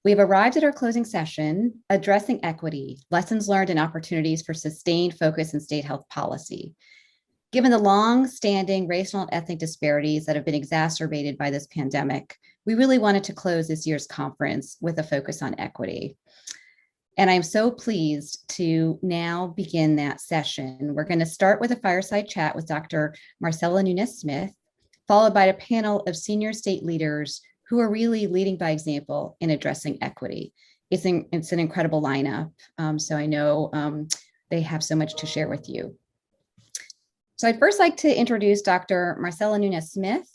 We have arrived at our closing session, Addressing Equity, Lessons Learned and Opportunities for Sustained Focus in State Health Policy. Given the long-standing racial and ethnic disparities that have been exacerbated by this pandemic, we really wanted to close this year's conference with a focus on equity. And I'm so pleased to now begin that session. We're going to start with a fireside chat with Dr. Marcella Nunez-Smith, followed by a panel of senior state leaders who are really leading by example in addressing equity. It's an incredible lineup. So I know they have so much to share with you. So I'd first like to introduce Dr. Marcella Nunez-Smith.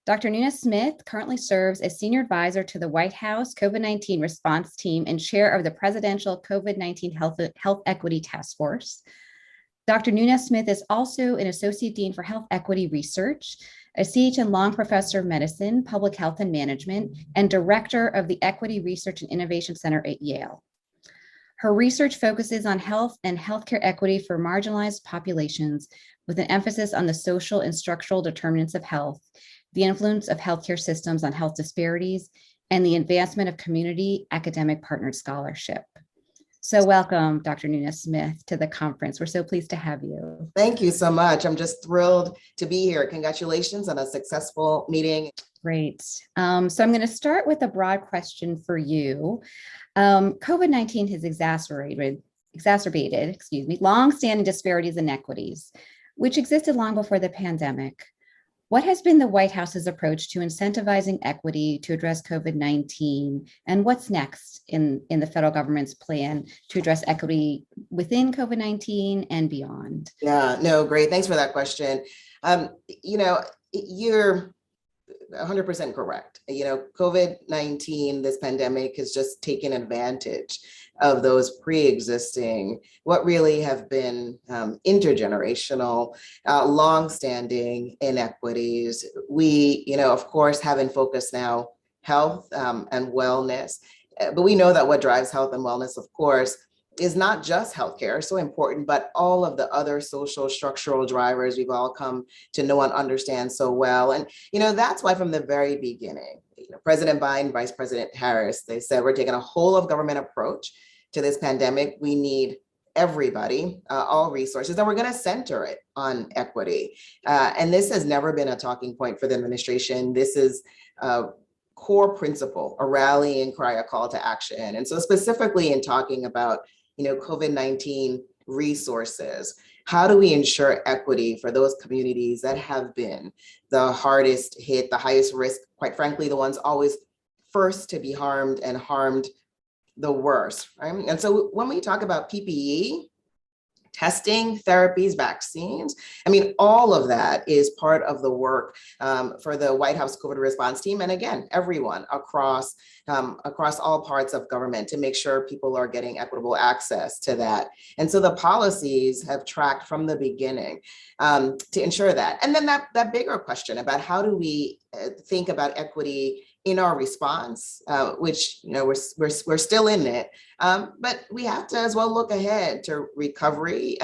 Dr. Nunez-Smith currently serves as Senior Advisor to the White House COVID-19 Response Team and Chair of the Presidential COVID-19 Health Equity Task Force. Dr. Nunez-Smith is also an Associate Dean for Health Equity Research, a CHN Long Professor of Medicine, Public Health and Management, and Director of the Equity Research and Innovation Center at Yale. Her research focuses on health and healthcare equity for marginalized populations with an emphasis on the social and structural determinants of health, the influence of healthcare systems on health disparities, and the advancement of community academic partnered scholarship. So welcome, Dr. Nunez-Smith, to the conference. We're so pleased to have you. Thank you so much. I'm just thrilled to be here. Congratulations on a successful meeting. Great. So I'm going to start with a broad question for you. COVID-19 has exacerbated long-standing disparities and inequities, which existed long before the pandemic. What has been the White House's approach to incentivizing equity to address COVID-19? And what's next in the federal government's plan to address equity within COVID-19 and beyond? Yeah, no, great. Thanks for that question. You're 100% correct. COVID-19, this pandemic has just taken advantage of those pre-existing, what really have been intergenerational, long-standing inequities. We, of course, have in focus now health and wellness, but we know that what drives health and wellness, of course, is not just healthcare, so important, but all of the other social structural drivers we've all come to know and understand so well. And, that's why from the very beginning, President Biden, Vice President Harris, they said, we're taking a whole of government approach to this pandemic. We need everybody, all resources, and we're going to center it on equity. And this has never been a talking point for the administration. This is a core principle, a rallying cry, a call to action. And so specifically in talking about COVID-19 resources, how do we ensure equity for those communities that have been the hardest hit, the highest risk, quite frankly, the ones always first to be harmed and harmed the worst, right? And so when we talk about PPE, testing, therapies, vaccines, all of that is part of the work for the White House COVID response team. And again, everyone across all parts of government to make sure people are getting equitable access to that. And so the policies have tracked from the beginning to ensure that. And then that bigger question about how do we think about equity in our response, which we're still in it, but we have to as well look ahead to recovery,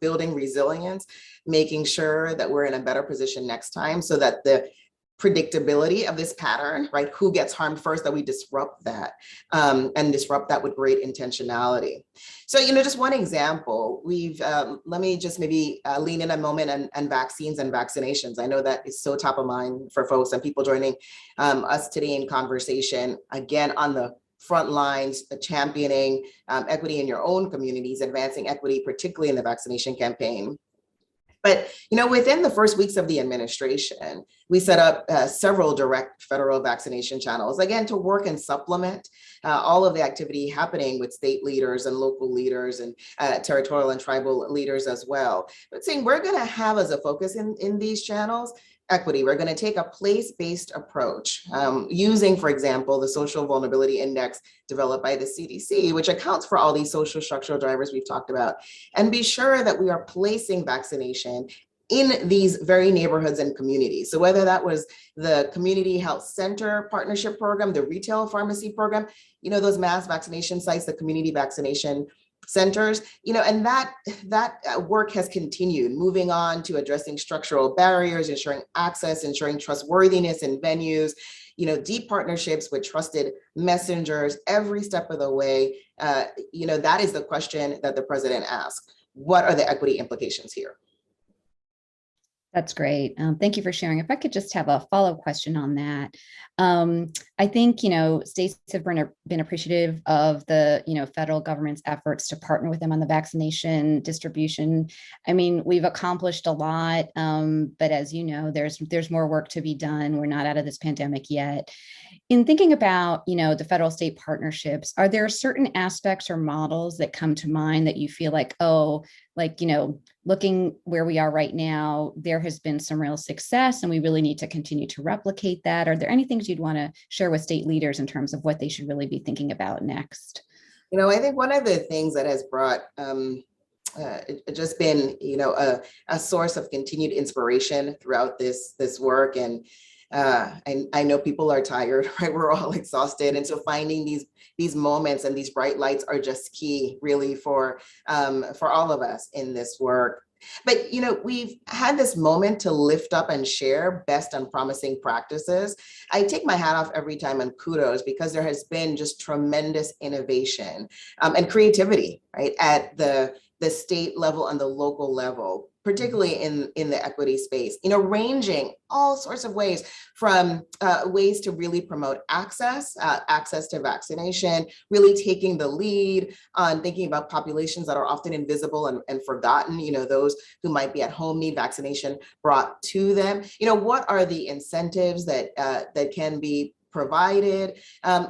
building resilience, making sure that we're in a better position next time so that the predictability of this pattern, right? Who gets harmed first, that we disrupt that and disrupt that with great intentionality. So, just one example, let me just maybe lean in a moment on vaccines and vaccinations. I know that is so top of mind for folks and people joining us today in conversation, again, on the front lines, championing equity in your own communities, advancing equity, particularly in the vaccination campaign. But, within the first weeks of the administration, we set up several direct federal vaccination channels, again, to work and supplement all of the activity happening with state leaders and local leaders and territorial and tribal leaders as well. But saying we're going to have as a focus in these channels, equity. We're going to take a place-based approach using, for example, the Social Vulnerability Index developed by the CDC, which accounts for all these social structural drivers we've talked about, and be sure that we are placing vaccination in these very neighborhoods and communities. So whether that was the Community Health Center Partnership Program, the Retail Pharmacy Program, those mass vaccination sites, the community vaccination centers, and that work has continued, moving on to addressing structural barriers, ensuring access, ensuring trustworthiness in venues, deep partnerships with trusted messengers every step of the way. That is the question that the president asked. What are the equity implications here? That's great. Thank you for sharing. If I could just have a follow-up question on that. I think, states have been appreciative of the, federal government's efforts to partner with them on the vaccination distribution. I mean, we've accomplished a lot, but as you know, there's more work to be done. We're not out of this pandemic yet. In thinking about, the federal state partnerships, are there certain aspects or models that come to mind that you feel like, looking where we are right now, there has been some real success and we really need to continue to replicate that? Are there any things you'd want to share with state leaders in terms of what they should really be thinking about next? I think one of the things that has brought just been, a source of continued inspiration throughout this work. And I know people are tired, right? We're all exhausted. And so finding these moments and these bright lights are just key really for all of us in this work. But, we've had this moment to lift up and share best and promising practices. I take my hat off every time and kudos, because there has been just tremendous innovation and creativity, right, at the state level and the local level, particularly in the equity space, ranging all sorts of ways from ways to really promote access to vaccination, really taking the lead on thinking about populations that are often invisible and forgotten, those who might be at home need vaccination brought to them. What are the incentives that can be provided?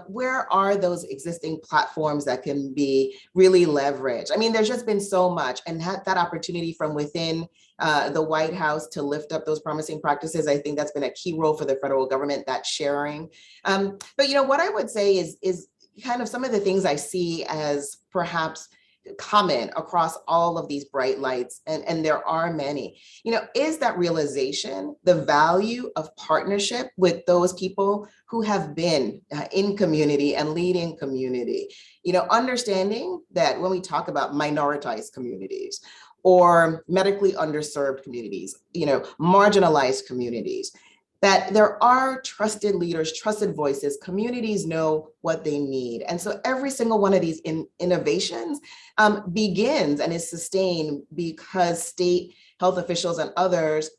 Where are those existing platforms that can be really leveraged? I mean, there's just been so much, and that opportunity from within the White House to lift up those promising practices. I think that's been a key role for the federal government, that sharing. But what I would say is kind of some of the things I see as perhaps common across all of these bright lights, and there are many, is that realization, the value of partnership with those people who have been in community and leading community, understanding that when we talk about minoritized communities or medically underserved communities, marginalized communities, that there are trusted leaders, trusted voices, communities know what they need. And so every single one of these innovations begins and is sustained because state health officials and others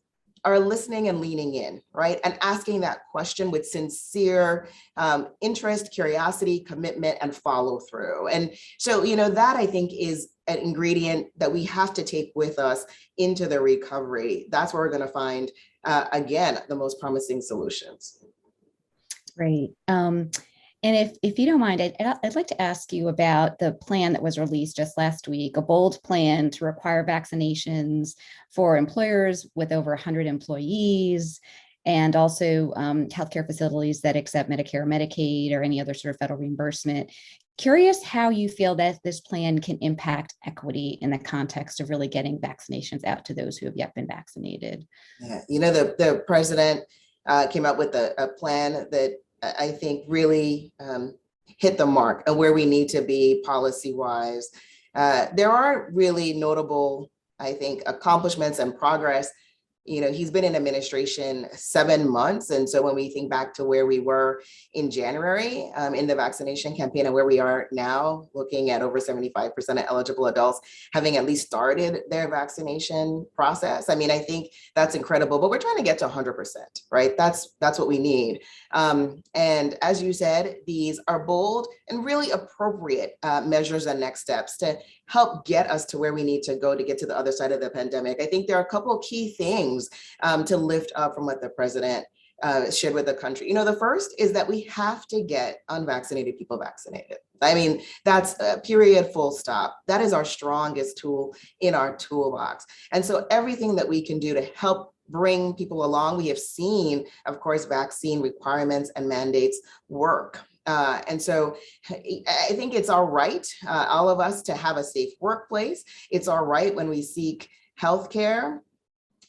are listening and leaning in, right? And asking that question with sincere interest, curiosity, commitment, and follow through. And so, that I think is an ingredient that we have to take with us into the recovery. That's where we're going to find, again, the most promising solutions. Great. And if you don't mind, I'd like to ask you about the plan that was released just last week, a bold plan to require vaccinations for employers with over 100 employees, and also healthcare facilities that accept Medicare or Medicaid or any other sort of federal reimbursement. Curious how you feel that this plan can impact equity in the context of really getting vaccinations out to those who have yet been vaccinated. Yeah, the president came up with a plan that I think really hit the mark of where we need to be policy-wise. There are really notable, I think, accomplishments and progress. He's been in administration 7 months. And so when we think back to where we were in January in the vaccination campaign and where we are now, looking at over 75% of eligible adults having at least started their vaccination process. I mean, I think that's incredible, but we're trying to get to 100%, right? That's what we need. And as you said, these are bold and really appropriate measures and next steps to help get us to where we need to go to get to the other side of the pandemic. I think there are a couple of key things to lift up from what the president shared with the country. The first is that we have to get unvaccinated people vaccinated. I mean, that's a period, full stop. That is our strongest tool in our toolbox. And so everything that we can do to help bring people along, we have seen, of course, vaccine requirements and mandates work. And so I think it's all right, all of us, to have a safe workplace. It's all right when we seek healthcare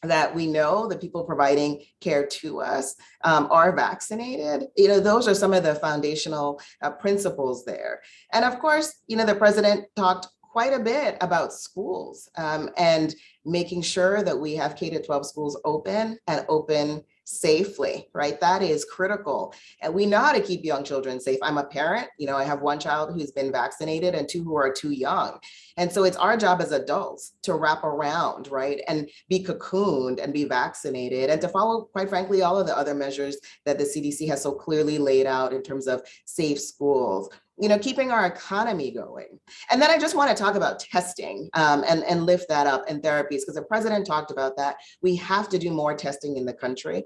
that we know the people providing care to us are vaccinated. Those are some of the foundational principles there. And of course, the president talked quite a bit about schools and making sure that we have K-12 schools open and open safely, right? That is critical. And we know how to keep young children safe. I'm a parent, I have one child who's been vaccinated and two who are too young. And so it's our job as adults to wrap around, right? And be cocooned and be vaccinated and to follow, quite frankly, all of the other measures that the CDC has so clearly laid out in terms of safe schools, keeping our economy going. And then I just want to talk about testing and lift that up, and therapies, because the president talked about that. We have to do more testing in the country.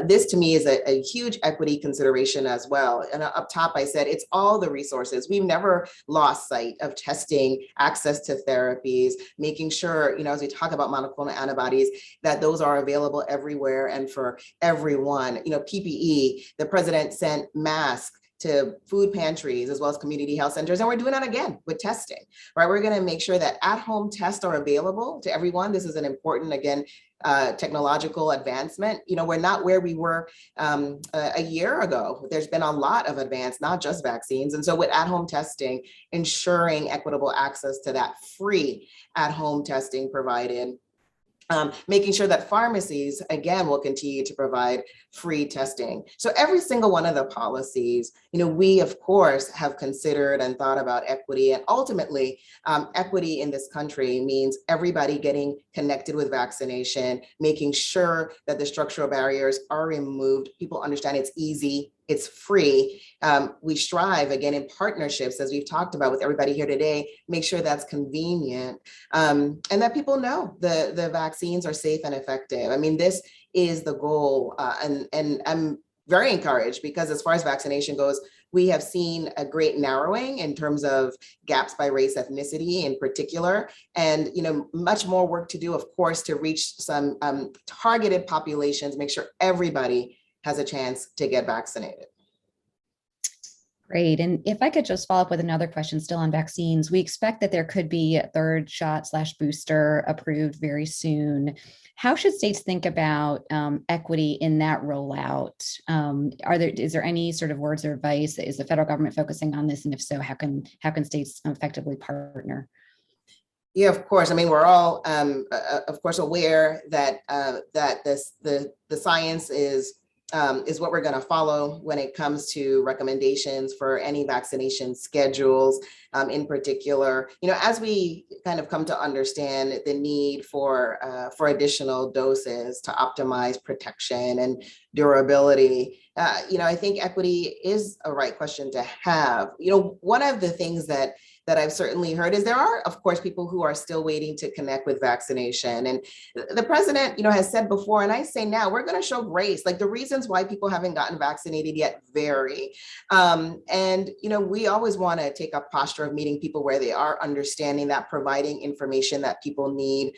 This to me is a huge equity consideration as well. And up top, I said, it's all the resources. We've never lost sight of testing, access to therapies, making sure, as we talk about monoclonal antibodies, that those are available everywhere and for everyone. PPE, the president sent masks to food pantries as well as community health centers. And we're doing that again with testing, right? We're gonna make sure that at-home tests are available to everyone. This is an important, again, technological advancement. We're not where we were a year ago. There's been a lot of advance, not just vaccines. And so with at-home testing, ensuring equitable access to that free at-home testing provided, making sure that pharmacies, again, will continue to provide free testing. So every single one of the policies, we of course have considered and thought about equity, and ultimately equity in this country means everybody getting connected with vaccination, making sure that the structural barriers are removed. People understand it's easy, it's free. We strive, again, in partnerships, as we've talked about with everybody here today, make sure that's convenient, and that people know the vaccines are safe and effective. I mean, this is the goal, and I'm very encouraged because as far as vaccination goes, we have seen a great narrowing in terms of gaps by race, ethnicity in particular, and much more work to do, of course, to reach some targeted populations, make sure everybody has a chance to get vaccinated. Great. And if I could just follow up with another question still on vaccines, we expect that there could be a third shot / booster approved very soon. How should states think about equity in that rollout? Is there any sort of words of advice? Is the federal government focusing on this? And if so, how can states effectively partner? Yeah, of course. I mean, we're all, of course, aware that the science is what we're going to follow when it comes to recommendations for any vaccination schedules. In particular, as we kind of come to understand the need for additional doses to optimize protection and durability, I think equity is a right question to have. One of the things that I've certainly heard is there are, of course, people who are still waiting to connect with vaccination. And the president, has said before, and I say now, we're going to show grace. Like, the reasons why people haven't gotten vaccinated yet vary. And we always want to take a posture of meeting people where they are, understanding that, providing information that people need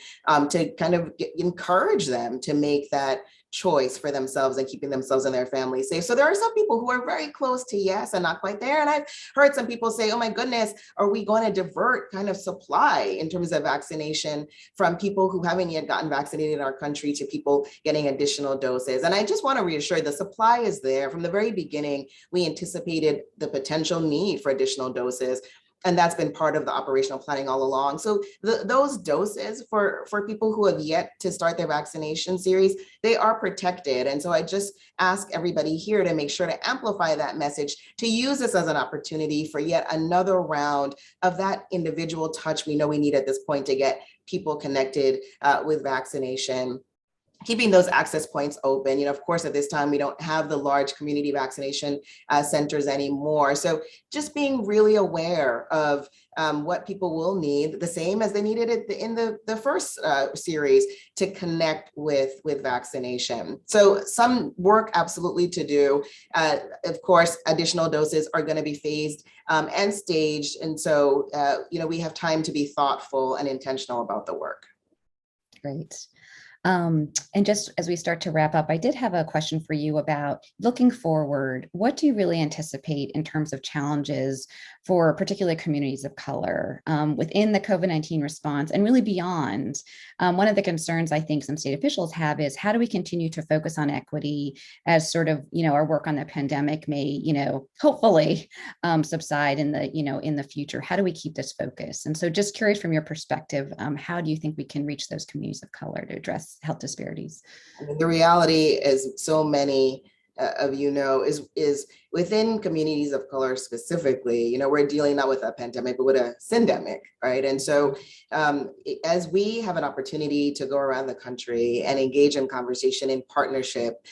to kind of encourage them to make that choice for themselves and keeping themselves and their families safe. So there are some people who are very close to yes and not quite there. And I've heard some people say, oh my goodness, are we going to divert kind of supply in terms of vaccination from people who haven't yet gotten vaccinated in our country to people getting additional doses? And I just want to reassure, the supply is there. From the very beginning, we anticipated the potential need for additional doses. And that's been part of the operational planning all along. So those doses for people who have yet to start their vaccination series, they are protected. And so I just ask everybody here to make sure to amplify that message, to use this as an opportunity for yet another round of that individual touch we know we need at this point to get people connected with vaccination. Keeping those access points open. Of course, at this time, we don't have the large community vaccination centers anymore. So just being really aware of what people will need, the same as they needed it in the first series, to connect with vaccination. So some work absolutely to do. Of course, additional doses are going to be phased and staged. And so, we have time to be thoughtful and intentional about the work. Great. And just as we start to wrap up, I did have a question for you about looking forward. What do you really anticipate in terms of challenges for particular communities of color within the COVID-19 response and really beyond. One of the concerns I think some state officials have is how do we continue to focus on equity as sort of, our work on the pandemic may, hopefully subside in the, in the future. How do we keep this focus? And so just curious from your perspective, how do you think we can reach those communities of color to address health disparities? I mean, the reality is so many of is within communities of color specifically, we're dealing not with a pandemic, but with a syndemic, right? And so as we have an opportunity to go around the country and engage in conversation, in partnership,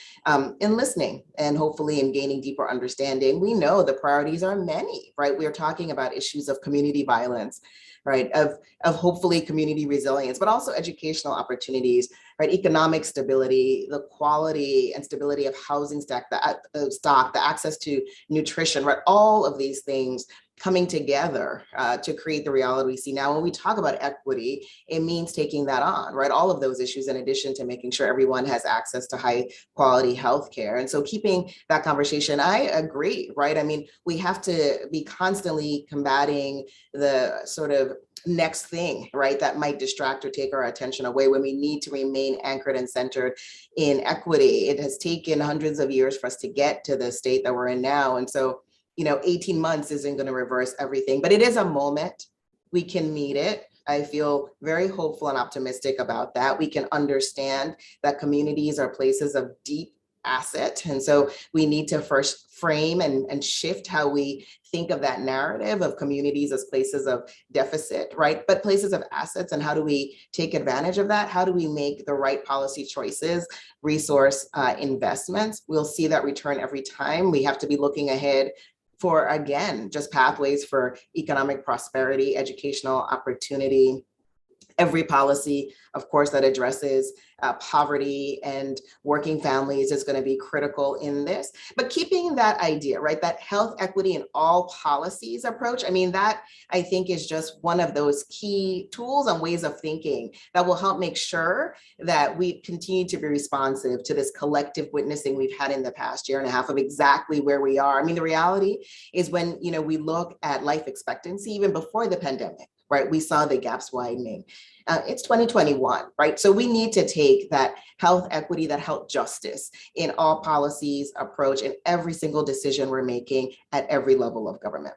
in listening, and hopefully in gaining deeper understanding, we know the priorities are many, right? We're talking about issues of community violence, right? Of hopefully community resilience, but also educational opportunities, right? Economic stability, the quality and stability of housing stock, the access to nutrition, right? All of these things coming together to create the reality we see now. When we talk about equity, it means taking that on, right? All of those issues, in addition to making sure everyone has access to high quality healthcare. And so keeping that conversation, I agree, right? I mean, we have to be constantly combating the sort of next thing, right, that might distract or take our attention away when we need to remain anchored and centered in equity. It has taken hundreds of years for us to get to the state that we're in now. And so 18 months isn't going to reverse everything, but it is a moment. We can meet it. I feel very hopeful and optimistic about that. We can understand that communities are places of deep asset. And so we need to first frame and shift how we think of that narrative of communities as places of deficit, right? But places of assets. And how do we take advantage of that? How do we make the right policy choices, resource investments? We'll see that return every time. We have to be looking ahead for, again, just pathways for economic prosperity, educational opportunity, every policy, of course, that addresses poverty and working families is going to be critical in this. But keeping that idea, right, that health equity in all policies approach, I mean, that I think is just one of those key tools and ways of thinking that will help make sure that we continue to be responsive to this collective witnessing we've had in the past year and a half of exactly where we are. I mean, the reality is when, we look at life expectancy, even before the pandemic, right, we saw the gaps widening. It's 2021, right? So we need to take that health equity, that health justice in all policies approach in every single decision we're making at every level of government.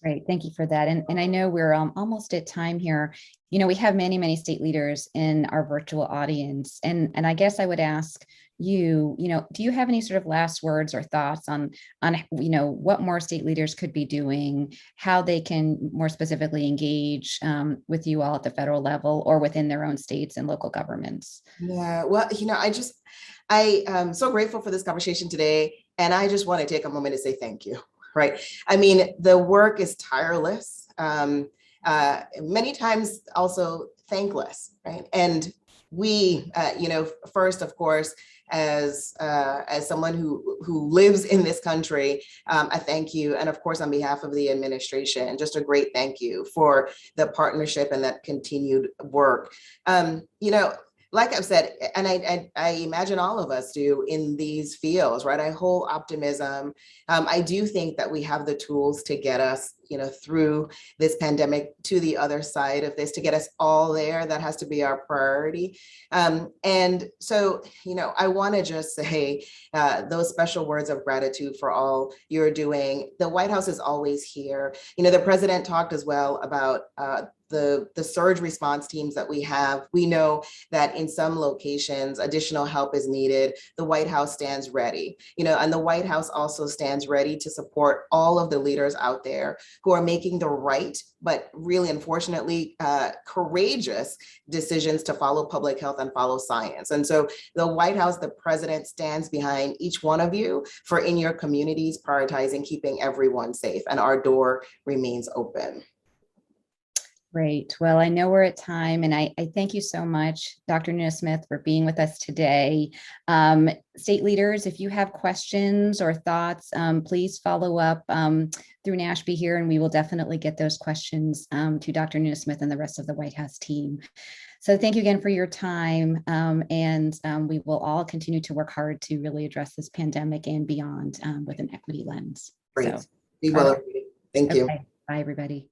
Great, thank you for that. And I know we're almost at time here. We have many, many state leaders in our virtual audience. And I guess I would ask you, do you have any sort of last words or thoughts on what more state leaders could be doing, how they can more specifically engage with you all at the federal level or within their own states and local governments? Yeah, well, I am so grateful for this conversation today. And I just want to take a moment to say thank you, right? I mean, the work is tireless, many times also thankless, right? And we, first, of course, as someone who lives in this country, I thank you. And of course, on behalf of the administration, just a great thank you for the partnership and that continued work. Like I've said, and I imagine all of us do in these fields, right? I hold optimism. I do think that we have the tools to get us, through this pandemic to the other side of this, to get us all there. That has to be our priority. And so, I want to just say those special words of gratitude for all you're doing. The White House is always here. The president talked as well about the surge response teams that we have. We know that in some locations, additional help is needed. The White House stands ready, and the White House also stands ready to support all of the leaders out there who are making the right, but really, unfortunately, courageous decisions to follow public health and follow science. And so the White House, the president stands behind each one of you for in your communities, prioritizing keeping everyone safe, and our door remains open. Great. Well, I know we're at time, and I thank you so much, Dr. Nunez-Smith, for being with us today. State leaders, if you have questions or thoughts, please follow up through NASHP here, and we will definitely get those questions to Dr. Nunez-Smith and the rest of the White House team. So thank you again for your time, and we will all continue to work hard to really address this pandemic and beyond with an equity lens. Great. So, Be well. Thank you. Okay, bye, everybody.